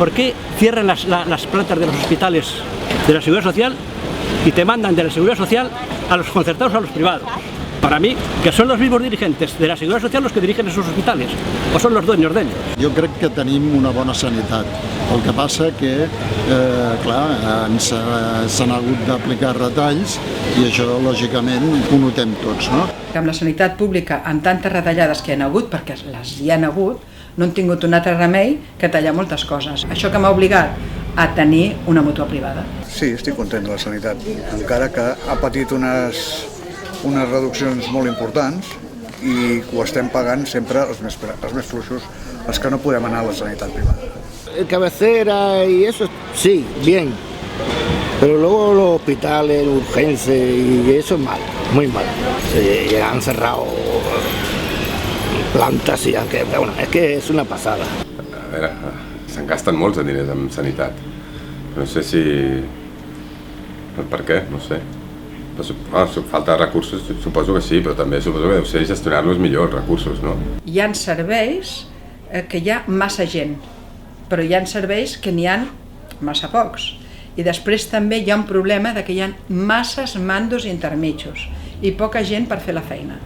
¿Por qué cierran las plantas de los hospitales de la Seguridad Social y te mandan de la Seguridad Social a los concertados o a los privados? Para mí, que són els mismos dirigentes de la Seguridad Social los que dirigen esos hospitales, o són los dueños d'ells. Jo crec que tenim una bona sanitat. El que passa que, clar, s'han hagut d'aplicar retalls i això, lògicament, ho notem tots, no? Amb la sanitat pública, amb tantes retallades que hi ha hagut, perquè les hi han hagut, no han tingut un altre remei que tallar moltes coses. Això que m'ha obligat a tenir una mútua privada. Sí, estic content de la sanitat, encara que ha patit unes reduccions molt importants i ho estem pagant sempre els més fluixos, els que no podem anar a la sanitat privada. Cabecera y eso, sí, bien, pero luego los hospitales, urgencias y eso es mal, muy mal. Han cerrado plantes i bueno, és que és una passada. A veure, se'n gasten molts de diners en sanitat. No sé si... Per què? No sé. Falta recursos, suposo que sí, però també suposo que deu ser gestionar-los millor, els recursos, no? Hi ha serveis que hi ha massa gent, però hi ha serveis que n'hi ha massa pocs. I després també hi ha un problema de que hi ha masses mandos intermitjos i poca gent per fer la feina.